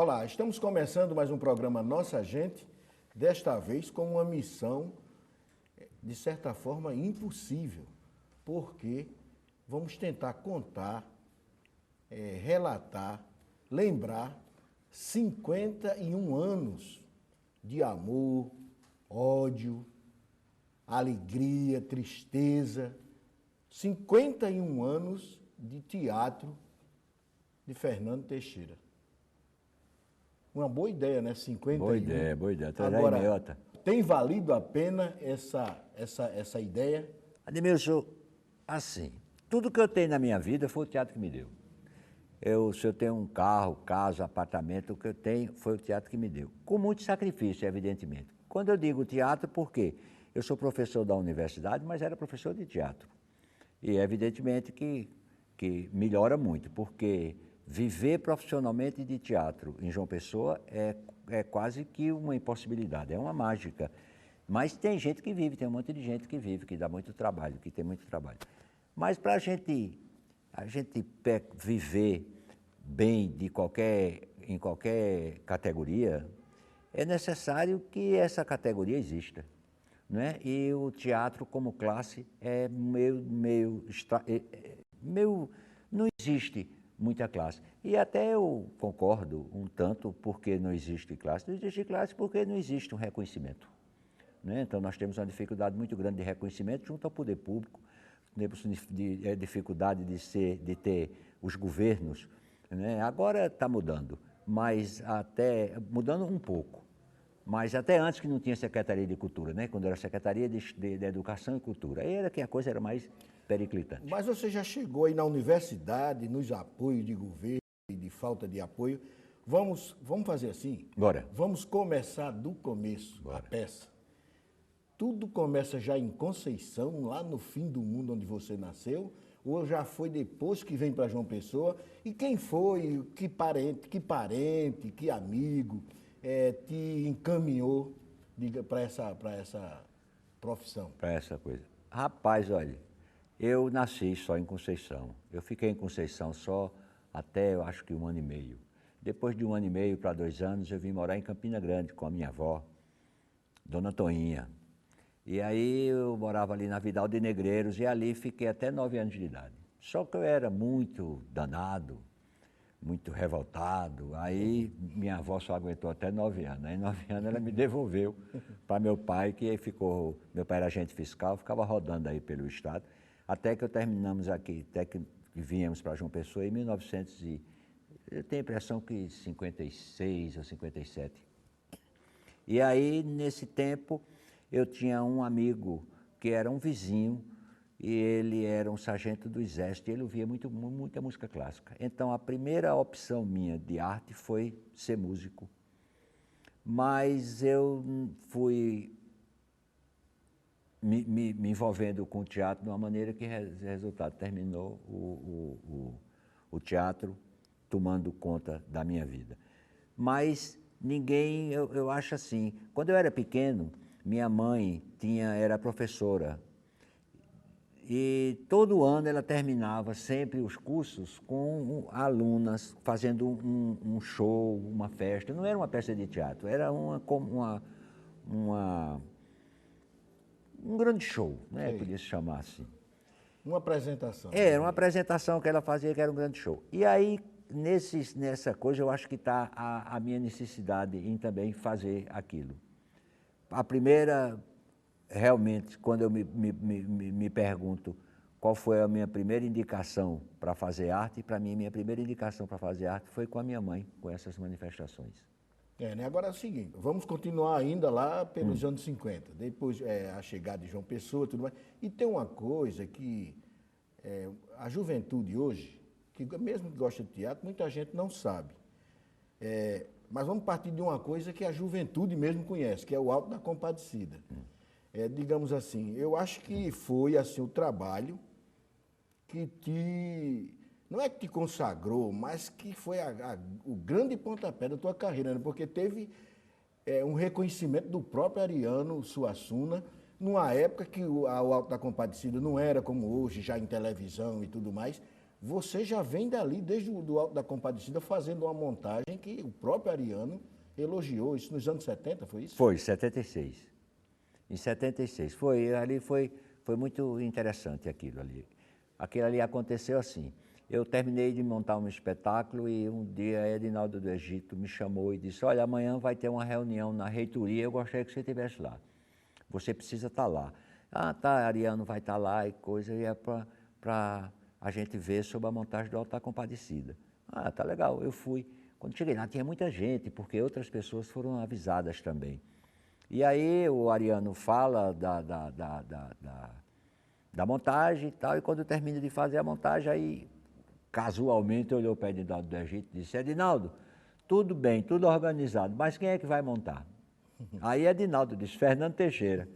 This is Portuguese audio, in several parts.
Olá, estamos começando mais um programa Nossa Gente, desta vez com uma missão, de certa forma, impossível, porque vamos tentar contar, relatar, lembrar 51 anos de amor, ódio, alegria, tristeza, 51 anos de teatro de Fernando Teixeira. Uma boa ideia, né? 51. Boa ideia. Agora, tem valido a pena essa ideia? Ademilson, assim, tudo que eu tenho na minha vida foi o teatro que me deu. Se eu tenho um carro, casa, apartamento, o que eu tenho foi o teatro que me deu. Com muito sacrifício, evidentemente. Quando eu digo teatro, por quê? Eu sou professor da universidade, mas era professor de teatro. E evidentemente que melhora muito, porque viver profissionalmente de teatro em João Pessoa é quase que uma impossibilidade, é uma mágica. Mas tem gente que vive, tem um monte de gente que vive, que dá muito trabalho, que tem muito trabalho. Mas para a gente viver bem em qualquer categoria, é necessário que essa categoria exista. Não é? E o teatro como classe é não existe muita classe. E até eu concordo um tanto porque não existe classe. Não existe classe porque não existe um reconhecimento. Né? Então nós temos uma dificuldade muito grande de reconhecimento junto ao poder público, temos dificuldade de ter os governos. Né? Agora está mudando, mas até mudando um pouco. Mas até antes que não tinha Secretaria de Cultura, né? Quando era Secretaria de Educação e Cultura, aí era que a coisa era mais periclitante. Mas você já chegou aí na universidade, nos apoios de governo e de falta de apoio. Vamos fazer assim? Bora. Vamos começar do começo, a peça. Tudo começa já em Conceição, lá no fim do mundo onde você nasceu, ou já foi depois que vem para João Pessoa? E quem foi, que parente, que amigo te encaminhou para essa profissão? Para essa coisa. Rapaz, olha, eu nasci só em Conceição. Eu fiquei em Conceição só até, eu acho que 1 ano e meio. Depois de 1 ano e meio para 2 anos, eu vim morar em Campina Grande com a minha avó, Dona Toinha. E aí eu morava ali na Vidal de Negreiros e ali fiquei até 9 anos de idade. Só que eu era muito danado, muito revoltado. Aí minha avó só aguentou até 9 anos. Aí 9 anos ela me devolveu para meu pai, meu pai era agente fiscal, ficava rodando aí pelo estado, até que terminamos aqui, até que viemos para João Pessoa em 1900 eu tenho a impressão que 56 ou 57. E aí, nesse tempo, eu tinha um amigo que era um vizinho, e ele era um sargento do exército, e ele ouvia muita música clássica. Então, a primeira opção minha de arte foi ser músico. Mas eu fui me envolvendo com o teatro de uma maneira que, resultado, terminou o teatro tomando conta da minha vida. Mas eu acho assim, quando eu era pequeno, minha mãe era professora. E todo ano ela terminava sempre os cursos com alunas fazendo um show, uma festa. Não era uma peça de teatro, era um grande show, né? Podia se chamar assim. Uma apresentação. Era uma apresentação que ela fazia que era um grande show. E aí, nessa coisa, eu acho que está a minha necessidade em também fazer aquilo. A primeira... Realmente, quando eu me pergunto qual foi a minha primeira indicação para fazer arte, para mim, minha primeira indicação para fazer arte foi com a minha mãe, com essas manifestações. Né? Agora é o seguinte, vamos continuar ainda lá pelos anos 50, depois a chegada de João Pessoa e tudo mais. E tem uma coisa que a juventude hoje, que mesmo que gosta de teatro, muita gente não sabe. Mas vamos partir de uma coisa que a juventude mesmo conhece, que é o Alto da Compadecida. Digamos assim, eu acho que foi assim o trabalho que não é que te consagrou, mas que foi o grande pontapé da tua carreira, né? Porque teve um reconhecimento do próprio Ariano Suassuna, numa época que o Alto da Compadecida não era como hoje, já em televisão e tudo mais, você já vem dali, desde o do Alto da Compadecida, fazendo uma montagem que o próprio Ariano elogiou. Isso nos anos 70, foi isso? Foi, 76. Em 76. Foi muito interessante aquilo ali. Aquilo ali aconteceu assim. Eu terminei de montar um espetáculo e um dia Edinaldo do Egito me chamou e disse, olha, amanhã vai ter uma reunião na reitoria, eu gostaria que você estivesse lá. Você precisa estar lá. Ah, tá, Ariano vai estar lá e coisa, e é para a gente ver sobre a montagem do Alto da Compadecida. Ah, tá legal, eu fui. Quando cheguei lá tinha muita gente, porque outras pessoas foram avisadas também. E aí o Ariano fala da montagem e tal, e quando termina de fazer a montagem, aí casualmente olhou para Edinaldo do Egito e disse, Edinaldo, tudo bem, tudo organizado, mas quem é que vai montar? Aí Edinaldo disse, Fernando Teixeira.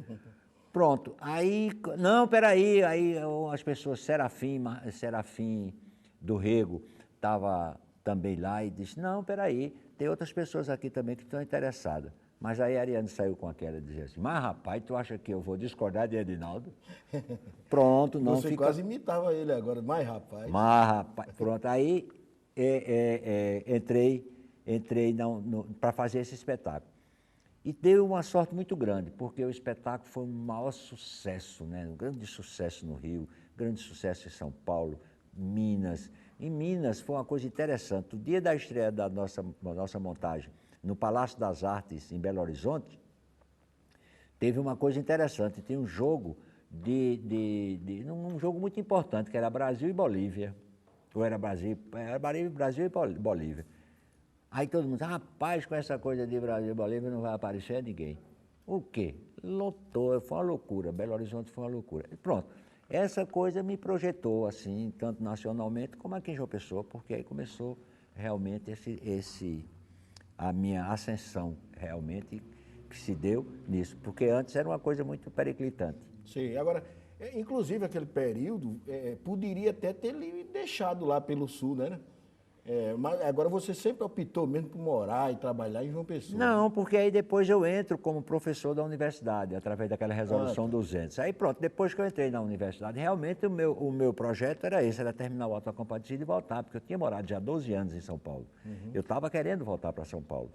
Pronto, aí, não, peraí, aí as pessoas, Serafim do Rego estava também lá e disse, não, peraí, tem outras pessoas aqui também que estão interessadas. Mas aí Ariano saiu com aquela e dizia assim, mas rapaz, tu acha que eu vou discordar de Edinaldo? Pronto, não Você fica... quase imitava ele agora, mas rapaz. Mas rapaz, pronto, aí entrei para fazer esse espetáculo. E deu uma sorte muito grande, porque o espetáculo foi um maior sucesso, né? Um grande sucesso no Rio, grande sucesso em São Paulo, Minas. Em Minas foi uma coisa interessante. O dia da estreia da nossa montagem, no Palácio das Artes, em Belo Horizonte, teve uma coisa interessante. Tinha um jogo um jogo muito importante, que era Brasil e Bolívia. Ou era Brasil e Bolívia. Aí todo mundo disse, rapaz, com essa coisa de Brasil e Bolívia não vai aparecer ninguém. O quê? Lotou, foi uma loucura, Belo Horizonte foi uma loucura. E pronto, essa coisa me projetou, assim, tanto nacionalmente como aqui em João Pessoa, porque aí começou realmente a minha ascensão, realmente, que se deu nisso, porque antes era uma coisa muito periclitante. Sim, agora, inclusive aquele período, poderia até ter lhe deixado lá pelo sul, né? Mas agora você sempre optou mesmo por morar e trabalhar em João Pessoa. Não, porque aí depois eu entro como professor da universidade, através daquela resolução tá. 200. Aí pronto, depois que eu entrei na universidade, realmente o meu projeto era esse, era terminar o Alto da Compadecida e voltar, porque eu tinha morado já 12 anos em São Paulo. Eu estava querendo voltar para São Paulo.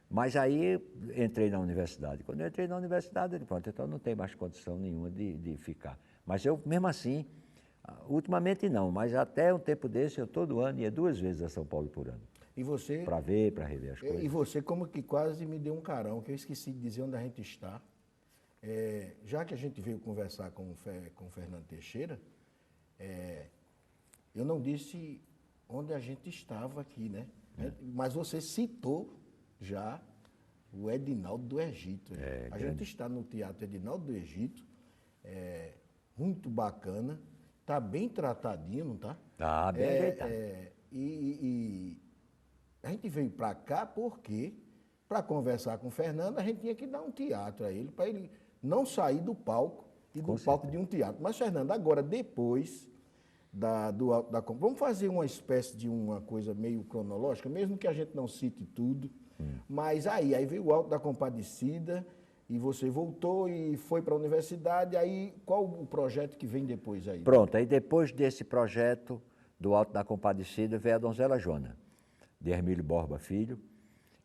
Mas aí entrei na universidade. Quando eu entrei na universidade, eu disse, pronto, então não tem mais condição nenhuma de ficar. Mas eu, mesmo assim, ultimamente não, mas até um tempo desse, eu todo ano ia 2 vezes a São Paulo por ano. E você? Para ver, para rever as coisas. E você como que quase me deu um carão, que eu esqueci de dizer onde a gente está. Já que a gente veio conversar com o Fernando Teixeira, eu não disse onde a gente estava aqui, né? Mas você citou já o Edinaldo do Egito. A gente está no Teatro Edinaldo do Egito, muito bacana, está bem tratadinho, não está? Tá bem ajeitado. E a gente veio para cá porque, para conversar com o Fernando, a gente tinha que dar um teatro a ele, para ele não sair do palco e do palco de um teatro. Mas, Fernando, agora, depois vamos fazer uma espécie de uma coisa meio cronológica, mesmo que a gente não cite tudo, mas aí veio o Alto da Compadecida, e você voltou e foi para a universidade, aí qual o projeto que vem depois aí? Pronto, aí depois desse projeto do Alto da Compadecida veio a Donzela Joana, de Hermílio Borba Filho,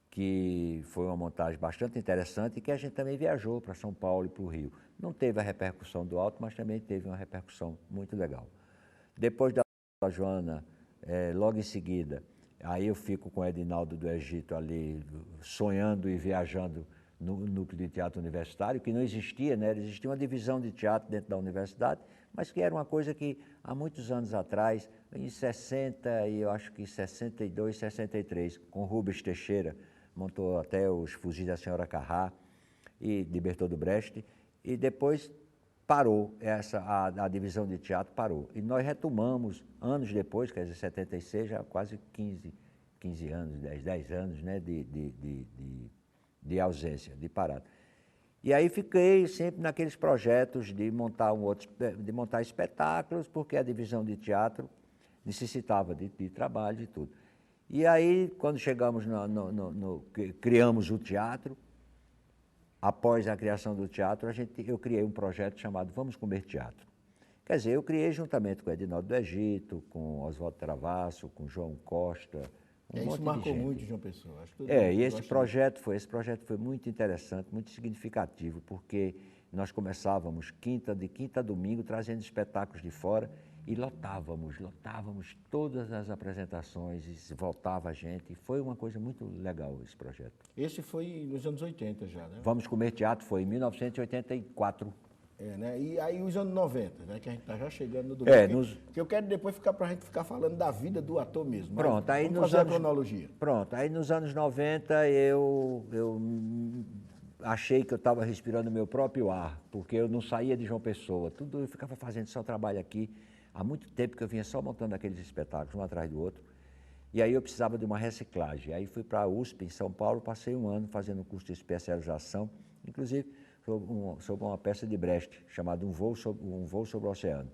que foi uma montagem bastante interessante e que a gente também viajou para São Paulo e para o Rio. Não teve a repercussão do Alto, mas também teve uma repercussão muito legal. Depois da Joana, logo em seguida, aí eu fico com o Edinaldo do Egito ali, sonhando e viajando no núcleo de teatro universitário, que não existia, né? Existia uma divisão de teatro dentro da universidade, mas que era uma coisa que há muitos anos atrás, em 60 e eu acho que 62, 63, com Rubens Teixeira, montou até os Fuzis da Senhora Carrá e de Bertoldo Brecht, e depois parou, a divisão de teatro parou. E nós retomamos, anos depois, quer dizer, 76, já quase 15 anos, 10 anos, né, de ausência, de parada. E aí fiquei sempre naqueles projetos de montar espetáculos, porque a divisão de teatro necessitava de trabalho e tudo. E aí, quando chegamos criamos o teatro, após a criação do teatro, eu criei um projeto chamado Vamos Comer Teatro, que Quer dizer, eu criei juntamente com Edinaldo do Egito, com Oswaldo Travasso, com João Costa, um monte Isso de marcou gente. muito João Pessoa. Acho que todo É, mundo e esse gosta projeto foi muito interessante, muito significativo, porque nós começávamos de quinta a domingo, trazendo espetáculos de fora e lotávamos todas as apresentações, e voltava a gente. Foi uma coisa muito legal esse projeto. Esse foi nos anos 80 já, né? Vamos Comer Teatro foi em 1984. É, né? E aí os anos 90, né? Que a gente tá já chegando no domingo. É, Que eu quero depois pra gente ficar falando da vida do ator mesmo. Mas Pronto, aí vamos nos fazer anos, a cronologia. Pronto, aí nos anos 90 eu achei que eu estava respirando meu próprio ar, porque eu não saía de João Pessoa, tudo eu ficava fazendo só trabalho aqui. Há muito tempo que eu vinha só montando aqueles espetáculos, um atrás do outro. E aí eu precisava de uma reciclagem. Aí fui para a USP, em São Paulo, passei um ano fazendo um curso de especialização, inclusive sobre uma peça de Brecht, chamada Um Voo sobre o Oceano.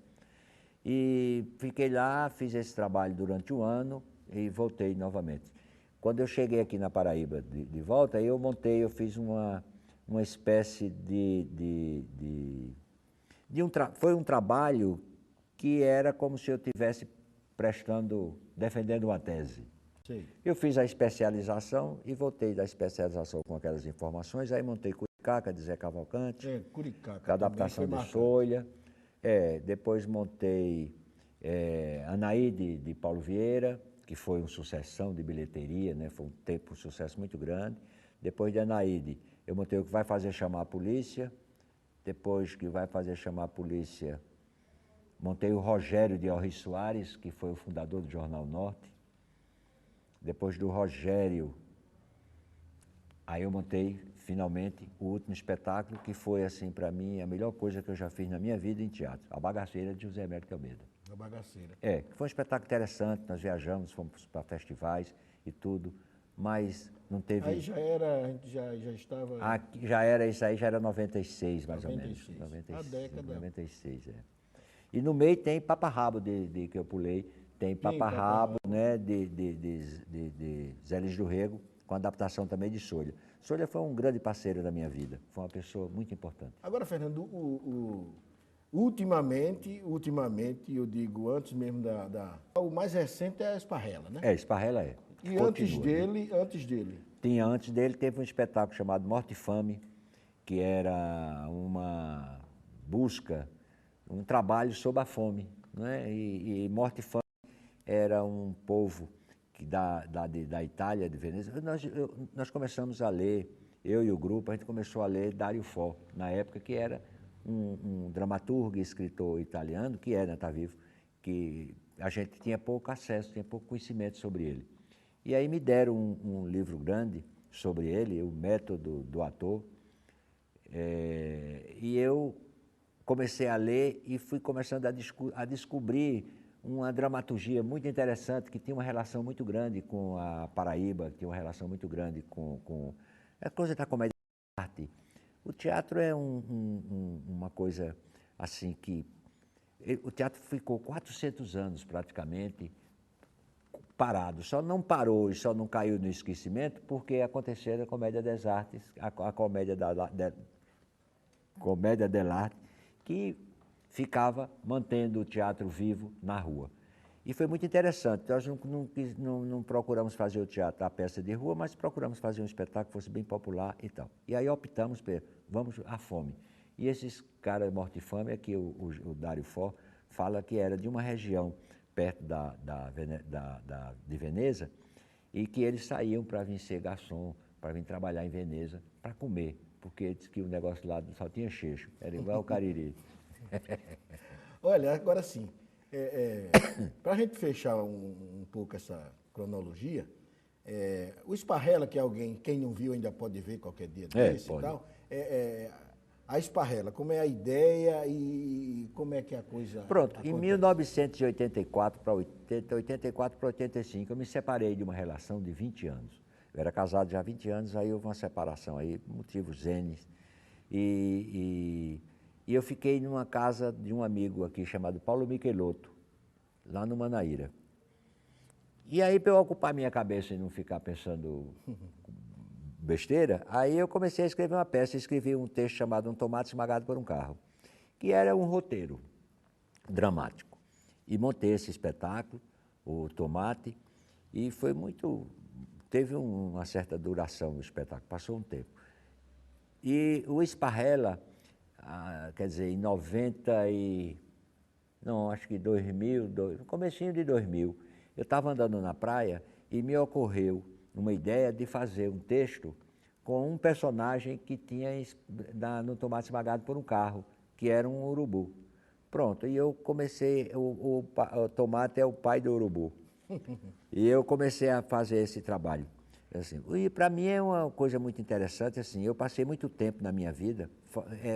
E fiquei lá, fiz esse trabalho durante um ano e voltei novamente. Quando eu cheguei aqui na Paraíba de volta, eu fiz uma espécie foi um trabalho que era como se eu estivesse defendendo uma tese. Sim. Eu fiz a especialização e voltei da especialização com aquelas informações, aí montei Curicaca de Zé Cavalcante, Curicaca com a adaptação de Solha, depois montei Anaí de Paulo Vieira, que foi uma sucessão de bilheteria, né? Foi um sucesso muito grande. Depois de Anaíde, eu montei o que vai fazer chamar a polícia. Depois que vai fazer chamar a polícia, montei o Rogério de Alri Soares, que foi o fundador do Jornal Norte. Depois do Rogério, aí eu montei, finalmente, o último espetáculo, que foi, assim, para mim, a melhor coisa que eu já fiz na minha vida em teatro, A Bagaceira, de José Américo Almeida. A Bagaceira. Foi um espetáculo interessante, nós viajamos, fomos para festivais e tudo, mas não teve... Aí já era, a gente já estava... Aqui isso aí já era 96, mais 96. ou menos. 96, A década. 96, E no meio tem Papa Rabo, que eu pulei, tem Papa Rabo, né, de Zé Lins do Rego, com adaptação também de Solha. Solha foi um grande parceiro da minha vida, foi uma pessoa muito importante. Agora, Fernando, ultimamente, eu digo, antes mesmo o mais recente é a Esparrela, né? Esparrela é. E Continua, antes dele? Antes dele, teve um espetáculo chamado Morte e Fame, que era uma busca, um trabalho sobre a fome, né? E Morte e Fame era um povo da Itália, de Veneza. Nós começamos a ler, eu e o grupo, a gente começou a ler Dario Fo, na época, que era um dramaturgo e escritor italiano, que ainda está vivo, que a gente tinha pouco acesso, tinha pouco conhecimento sobre ele. E aí me deram um livro grande sobre ele, O Método do Ator, e eu comecei a ler e fui começando a descobrir uma dramaturgia muito interessante, que tinha uma relação muito grande com a Paraíba, que tinha uma relação muito grande com a coisa da comédia e arte. O teatro é uma coisa assim que... O teatro ficou 400 anos praticamente parado. Só não parou e só não caiu no esquecimento porque aconteceu a Comédia das Artes, a Comédia dell'arte, que ficava mantendo o teatro vivo na rua. E foi muito interessante. Nós não procuramos fazer o teatro, a peça de rua, mas procuramos fazer um espetáculo que fosse bem popular e tal. E aí optamos vamos à fome. E esses caras Morte e Fome, que o Dario Fo fala que era de uma região perto de Veneza, e que eles saíam para vir ser garçom, para vir trabalhar em Veneza, para comer, porque diz que o negócio lá só tinha cheixo, era igual o Cariri. Olha, agora sim, para a gente fechar um pouco essa cronologia, o Esparrela, que é alguém, quem não viu ainda pode ver qualquer dia desse e tal, a Esparrela, como é a ideia e como é que a coisa Pronto, acontece? em 1984 para 85, eu me separei de uma relação de 20 anos. Eu era casado já há 20 anos, aí houve uma separação, aí motivos N. E eu fiquei numa casa de um amigo aqui chamado Paulo Michelotto, lá no Manaíra. E aí, para eu ocupar minha cabeça e não ficar pensando besteira, aí eu comecei a escrever uma peça, escrevi um texto chamado Um Tomate Esmagado por um Carro, que era um roteiro. dramático. E montei esse espetáculo, o Tomate, e foi muito... Teve uma certa duração o espetáculo, passou um tempo. E o Esparrela, quer dizer, em 90 e... Não, acho que 2000, no comecinho de 2000, eu estava andando na praia e me ocorreu uma ideia de fazer um texto com um personagem que tinha no Tomate Esmagado por um Carro, que era um urubu. Pronto, e eu comecei, o Tomate é o pai do urubu. E eu comecei a fazer esse trabalho. Assim, e para mim é uma coisa muito interessante, assim, eu passei muito tempo na minha vida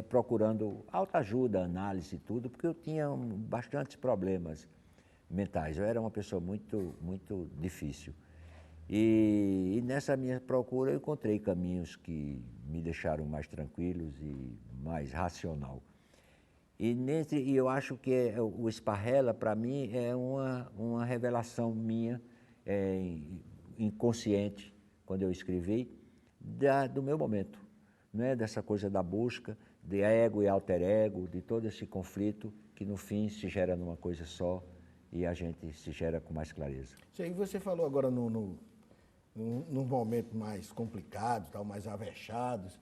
procurando autoajuda, análise e tudo, porque eu tinha bastantes problemas mentais. Eu era uma pessoa muito difícil. E nessa minha procura eu encontrei caminhos que me deixaram mais tranquilos e mais racional. E eu acho que o Esparrela, para mim, é uma revelação minha, inconsciente, quando eu escrevi, do meu momento, né? Dessa coisa da busca, de ego e alter ego, de todo esse conflito que, no fim, se gera numa coisa só e a gente se gera com mais clareza. Sim, você falou agora num momento mais complicado, tal, mais avechados.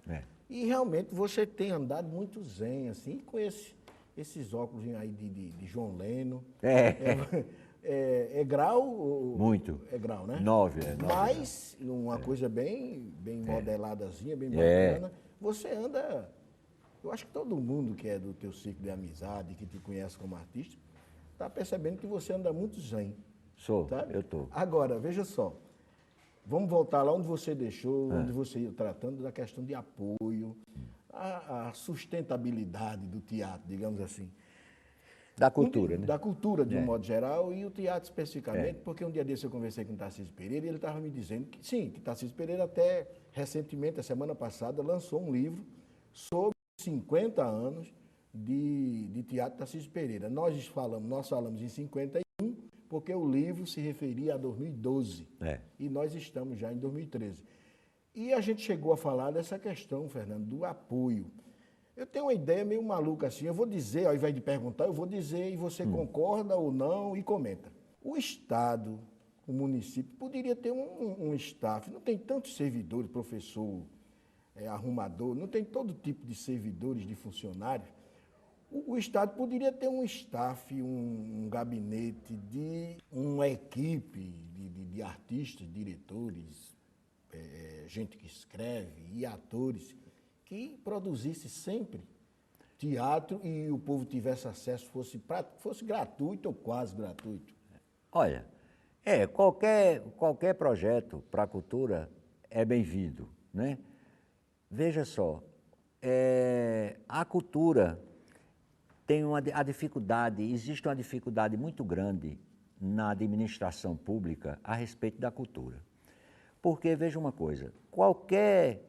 E realmente você tem andado muito zen, assim, com esses óculos aí de John Lennon. É grau? Muito. É grau, né? 9. Mas uma coisa bem modeladazinha, bem bacana. Você anda... Eu acho que todo mundo que é do teu ciclo de amizade, que te conhece como artista, está percebendo que você anda muito zen. Sou, sabe? eu estou. Agora, veja só. Vamos voltar lá onde você deixou, onde você ia tratando da questão de apoio, a sustentabilidade do teatro, digamos assim. Da cultura, né? Da cultura, de um modo geral, e o teatro especificamente, porque um dia desse eu conversei com o Tarcísio Pereira e ele estava me dizendo que, sim, que Tarcísio Pereira até recentemente, a semana passada, lançou um livro sobre 50 anos de teatro Tarcísio Pereira. Nós falamos em 51, porque o livro se referia a 2012, e nós estamos já em 2013. E a gente chegou a falar dessa questão, Fernando, do apoio. Eu tenho uma ideia meio maluca assim, eu vou dizer, ao invés de perguntar, eu vou dizer e você concorda ou não e comenta. O Estado, o município, poderia ter um staff, não tem tantos servidores, professor, arrumador, não tem todo tipo de servidores, de funcionários. O Estado poderia ter um staff, um gabinete, uma equipe de artistas, diretores, gente que escreve e atores, que produzisse sempre teatro e o povo tivesse acesso, fosse gratuito ou quase gratuito. Olha, qualquer projeto para a cultura é bem-vindo, né? Veja só, a cultura tem a dificuldade, existe uma dificuldade muito grande na administração pública a respeito da cultura. Porque, veja uma coisa, qualquer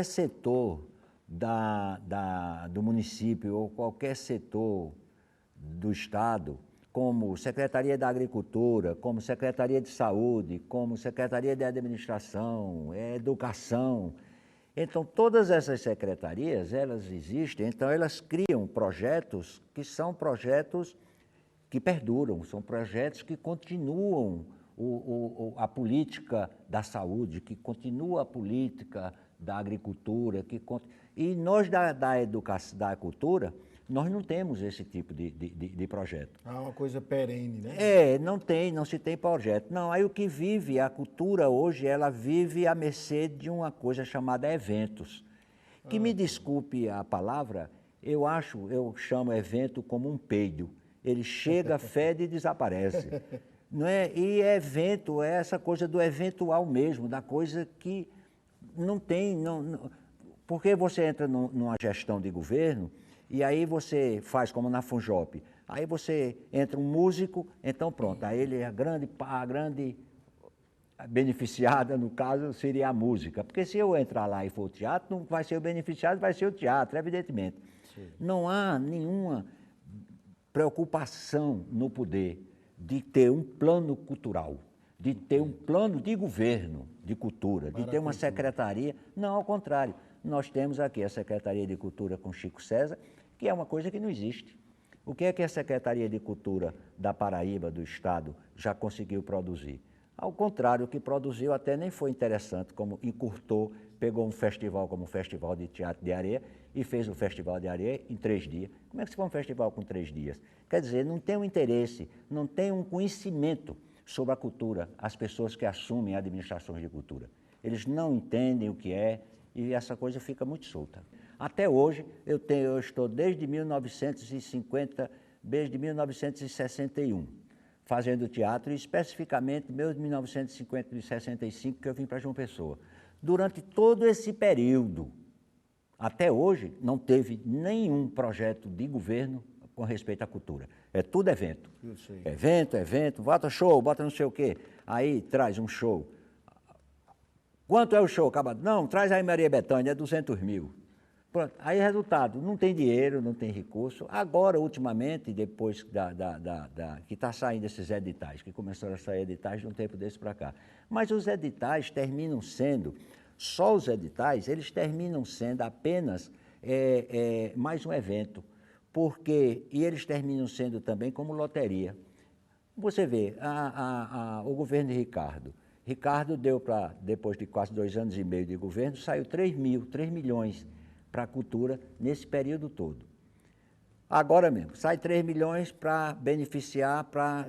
setor do município ou qualquer setor do Estado, como Secretaria da Agricultura, como Secretaria de Saúde, como Secretaria de Administração, Educação, então todas essas secretarias, elas existem, então elas criam projetos que são projetos que perduram, são projetos que continuam a política da saúde, que continua a política da agricultura, e nós da educação, da cultura, nós não temos esse tipo de projeto. Uma coisa perene, né? Não se tem projeto. Não, aí o que vive, a cultura hoje, ela vive à mercê de uma coisa chamada eventos. Que me desculpe a palavra, eu chamo evento como um peido. Ele chega, fede e desaparece. Não é? E evento é essa coisa do eventual mesmo, da coisa que não tem... porque você entra numa gestão de governo e aí você faz como na Funjop. Aí você entra um músico, então pronto, aí ele é a grande beneficiada, no caso, seria a música. Porque se eu entrar lá e for o teatro, não vai ser o beneficiado, vai ser o teatro, evidentemente. Sim. Não há nenhuma preocupação no poder de ter um plano cultural, de ter um plano de governo de cultura, de ter uma secretaria. Não, ao contrário. Nós temos aqui a Secretaria de Cultura com Chico César, que é uma coisa que não existe. O que é que a Secretaria de Cultura da Paraíba, do Estado, já conseguiu produzir? Ao contrário, o que produziu até nem foi interessante, como encurtou, pegou um festival como o Festival de Teatro de Areia e fez o Festival de Areia em 3 dias. Como é que se faz um festival com 3 dias? Quer dizer, não tem um interesse, não tem um conhecimento sobre a cultura, as pessoas que assumem administrações de cultura. Eles não entendem o que é e essa coisa fica muito solta. Até hoje, eu estou desde 1961, fazendo teatro, e especificamente desde 1965, que eu vim para João Pessoa. Durante todo esse período, até hoje, não teve nenhum projeto de governo com respeito à cultura. É tudo evento. Evento, bota show, bota não sei o quê. Aí traz um show. Quanto é o show? Não, traz aí Maria Bethânia, é 200 mil. Pronto. Aí, resultado, não tem dinheiro, não tem recurso. Agora, ultimamente, depois que está saindo esses editais, que começaram a sair editais de um tempo desse para cá. Mas os editais terminam sendo, só os editais, eles terminam sendo apenas mais um evento. E eles terminam sendo também como loteria. Você vê, o governo de Ricardo deu para, depois de quase 2 anos e meio de governo, saiu 3 milhões para a cultura nesse período todo. Agora mesmo, sai 3 milhões para beneficiar, para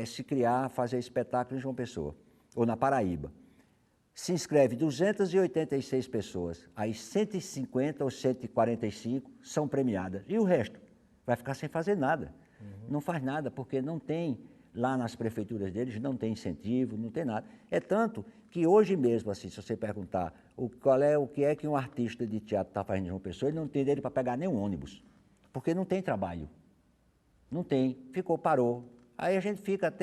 se criar, fazer espetáculo em João Pessoa, ou na Paraíba. Se inscreve 286 pessoas, aí 150 ou 145 são premiadas, e o resto vai ficar sem fazer nada. Não faz nada, porque não tem, lá nas prefeituras deles, não tem incentivo, não tem nada. É tanto que hoje mesmo, assim, se você perguntar o que é que um artista de teatro está fazendo em João Pessoa, ele não tem dele para pegar nenhum ônibus, porque não tem trabalho. Não tem, parou. Aí a gente fica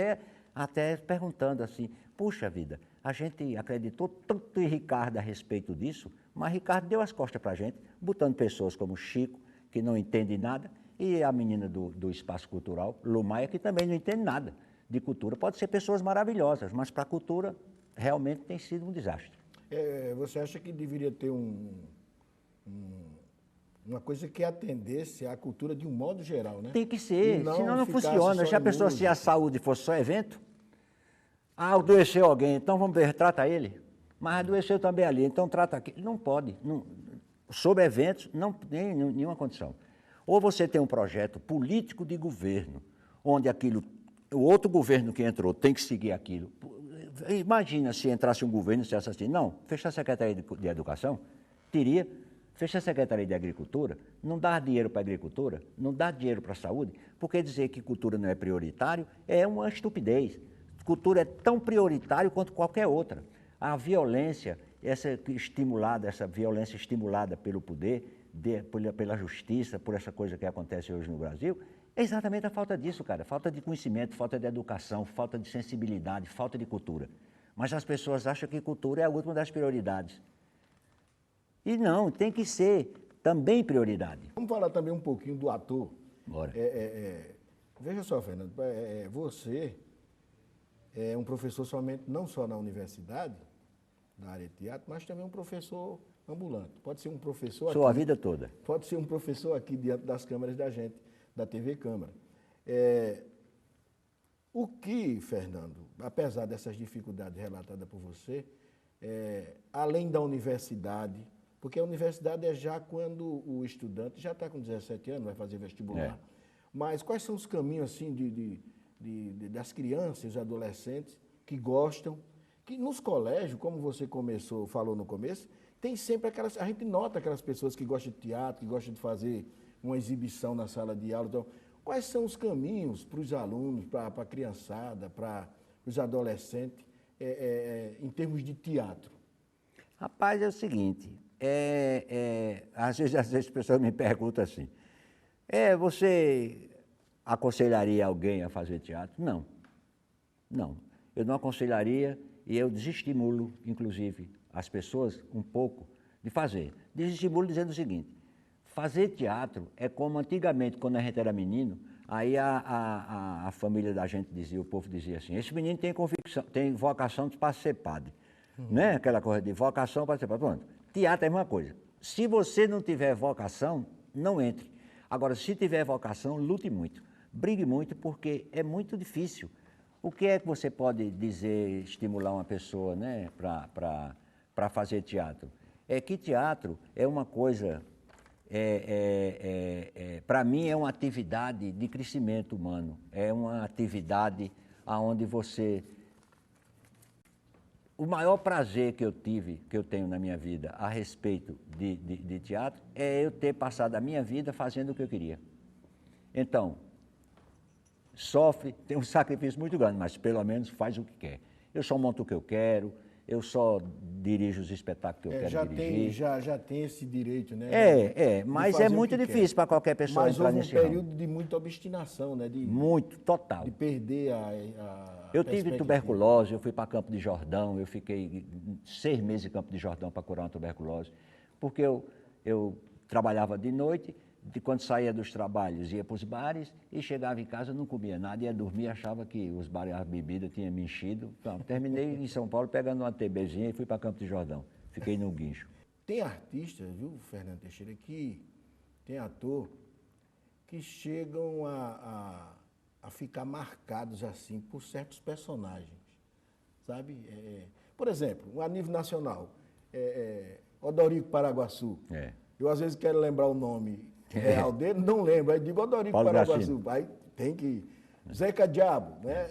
até perguntando assim, puxa vida, a gente acreditou tanto em Ricardo a respeito disso, mas Ricardo deu as costas para a gente, botando pessoas como Chico, que não entende nada, e a menina do Espaço Cultural, Lumaia, que também não entende nada de cultura. Pode ser pessoas maravilhosas, mas para a cultura realmente tem sido um desastre. Você acha que deveria ter uma coisa que atendesse à cultura de um modo geral, né? Tem que ser, senão não funciona. Já pensou se a saúde fosse só evento? Adoeceu alguém, então vamos ver, trata ele. Mas adoeceu também ali, então trata aqui. Não pode. Sobre eventos, não tem nenhuma condição. Ou você tem um projeto político de governo, onde o outro governo que entrou tem que seguir aquilo. Imagina se entrasse um governo e dissesse assim, não, fecha a Secretaria de Educação, fecha a Secretaria de Agricultura, não dá dinheiro para a agricultura, não dá dinheiro para a saúde, porque dizer que cultura não é prioritário é uma estupidez. Cultura é tão prioritário quanto qualquer outra. A violência, essa violência estimulada pelo poder, pela justiça, por essa coisa que acontece hoje no Brasil, é exatamente a falta disso, cara. Falta de conhecimento, falta de educação, falta de sensibilidade, falta de cultura. Mas as pessoas acham que cultura é a última das prioridades. E não, tem que ser também prioridade. Vamos falar também um pouquinho do ator. Bora. Veja só, Fernando, você é um professor somente, não só na universidade, na área de teatro, mas também um professor ambulante. Pode ser um professor Sou a vida toda. Pode ser um professor aqui diante das câmeras da gente, da TV Câmara. O que, Fernando, apesar dessas dificuldades relatadas por você, além da universidade, porque a universidade é já quando o estudante já está com 17 anos, vai fazer vestibular. Mas quais são os caminhos assim das crianças, os adolescentes que gostam, que nos colégios, como você falou no começo, tem sempre a gente nota aquelas pessoas que gostam de teatro, que gostam de fazer uma exibição na sala de aula. Então, quais são os caminhos para os alunos, para a criançada, para os adolescentes, em termos de teatro? Rapaz, é o seguinte, às vezes as pessoas me perguntam assim, você aconselharia alguém a fazer teatro? Não, eu não aconselharia e eu desestimulo, inclusive, as pessoas um pouco de fazer. Desestimulo dizendo o seguinte, fazer teatro é como antigamente, quando a gente era menino, aí a família da gente dizia, o povo dizia assim, esse menino tem vocação para ser padre, né? Aquela coisa de vocação para ser padre. Pronto, teatro é a mesma coisa. Se você não tiver vocação, não entre. Agora, se tiver vocação, lute muito, brigue muito, porque é muito difícil. O que é que você pode dizer, estimular uma pessoa, né, para fazer teatro? É que teatro é uma coisa, para mim, é uma atividade de crescimento humano, é uma atividade onde você... O maior prazer que eu tenho na minha vida a respeito de teatro é eu ter passado a minha vida fazendo o que eu queria. Então, sofre, tem um sacrifício muito grande, mas pelo menos faz o que quer. Eu só monto o que eu quero, eu só dirijo os espetáculos que eu quero dirigir. Já tem esse direito, né? Mas é muito difícil para qualquer pessoa entrar nesse ramo. Mas houve um período de muita obstinação, né? Muito, total. De perder Eu tive tuberculose, eu fui para Campo de Jordão, eu fiquei 6 meses em Campo de Jordão para curar uma tuberculose, porque eu trabalhava de noite, quando saía dos trabalhos ia para os bares e chegava em casa não comia nada, ia dormir, achava que os bares, a bebida tinha me enchido. Então, terminei em São Paulo pegando uma TBzinha e fui para Campo de Jordão. Fiquei no guincho. Tem artistas, viu, Fernando Teixeira, tem ator que chegam a ficar marcados assim por certos personagens, sabe? Por exemplo, a nível nacional, Odorico Paraguaçu. Eu às vezes quero lembrar o nome real dele, não lembro. Aí digo Odorico Paraguaçu. Aí tem que... Zeca Diabo, né?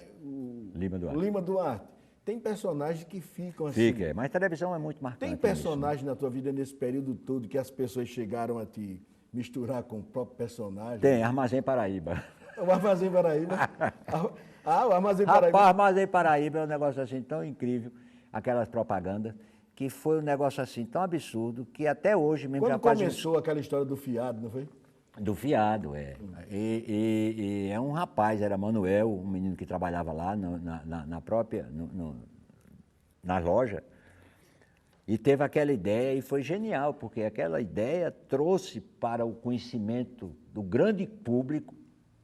Lima Duarte. Tem personagens que ficam assim... Mas televisão é muito marcante. Tem personagem na tua vida nesse período todo que as pessoas chegaram a te misturar com o próprio personagem? Tem, Armazém Paraíba. O Armazém Paraíba? O Armazém Paraíba. Rapaz, Armazém Paraíba é um negócio assim tão incrível, aquelas propagandas, que foi um negócio assim tão absurdo que até hoje mesmo... Quando começou aquela história do fiado, não foi? Do fiado, E é um rapaz, era Manuel, um menino que trabalhava lá na própria, na loja, e teve aquela ideia e foi genial, porque aquela ideia trouxe para o conhecimento do grande público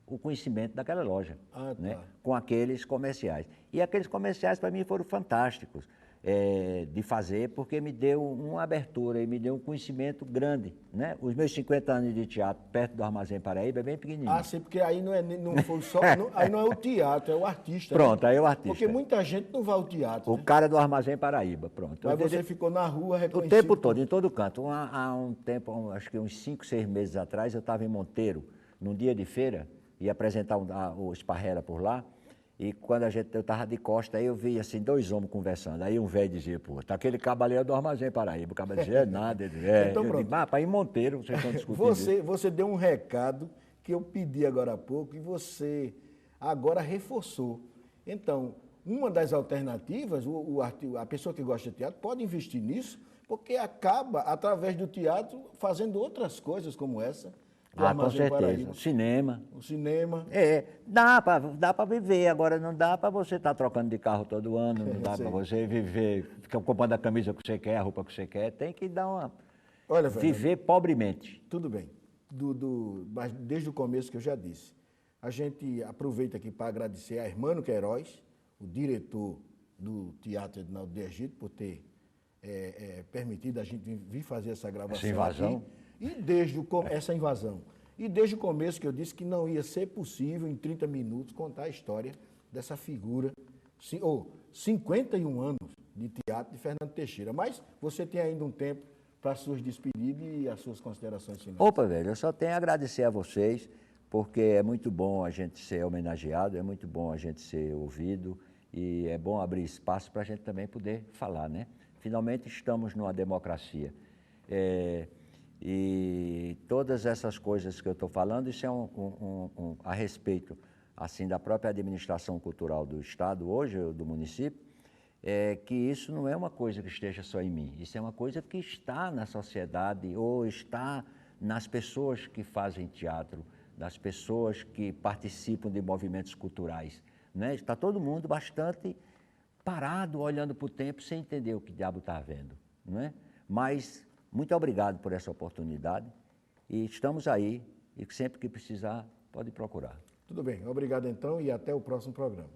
o conhecimento daquela loja, né? Com aqueles comerciais. E aqueles comerciais para mim foram fantásticos de fazer, porque me deu uma abertura e me deu um conhecimento grande, né? Os meus 50 anos de teatro perto do Armazém Paraíba é bem pequenininho. Sim, porque aí não foi só, aí não é o teatro, é o artista. Pronto, né? aí é o artista. Porque muita gente não vai ao teatro. O cara do Armazém Paraíba, pronto. Mas você ficou na rua reconhecido. O tempo todo, em todo canto. Há um tempo, acho que uns 5, 6 meses atrás, eu estava em Monteiro, num dia de feira, ia apresentar o Esparrela por lá, e quando eu estava de costa, aí eu vi assim 2 homens conversando. Aí um velho dizia, pô, tá aquele cabaleiro do Armazém Paraíba. O cabaleiro dizia, nada. Ele dizia, então, pronto. Para ir em Monteiro, vocês estão discutindo. Você deu um recado que eu pedi agora há pouco e você agora reforçou. Então, uma das alternativas, a pessoa que gosta de teatro pode investir nisso, porque acaba, através do teatro, fazendo outras coisas como essa. Com certeza. Paraíba. O cinema. Dá para viver, agora não dá para você estar trocando de carro todo ano, não dá para você viver, ficar comprando a camisa que você quer, a roupa que você quer, tem que dar uma... Olha, Fernando, viver pobremente. Tudo bem, mas desde o começo que eu já disse, a gente aproveita aqui para agradecer a Hermano Queiroz, o diretor do Teatro Edinaldo de Egito, por ter permitido a gente vir fazer essa gravação. Essa invasão. Aqui. Essa invasão. E desde o começo que eu disse que não ia ser possível, em 30 minutos, contar a história dessa figura, 51 anos de teatro de Fernando Teixeira. Mas você tem ainda um tempo para as suas despedidas e as suas considerações finais. Opa, velho, eu só tenho a agradecer a vocês, porque é muito bom a gente ser homenageado, é muito bom a gente ser ouvido e é bom abrir espaço para a gente também poder falar, né? Finalmente estamos numa democracia. E todas essas coisas que eu estou falando, isso é a respeito assim, da própria administração cultural do Estado hoje, do município, que isso não é uma coisa que esteja só em mim, isso é uma coisa que está na sociedade ou está nas pessoas que fazem teatro, das pessoas que participam de movimentos culturais, né? Está todo mundo bastante parado, olhando para o tempo, sem entender o que diabo está vendo, né? Mas... muito obrigado por essa oportunidade e estamos aí e sempre que precisar pode procurar. Tudo bem, obrigado então e até o próximo programa.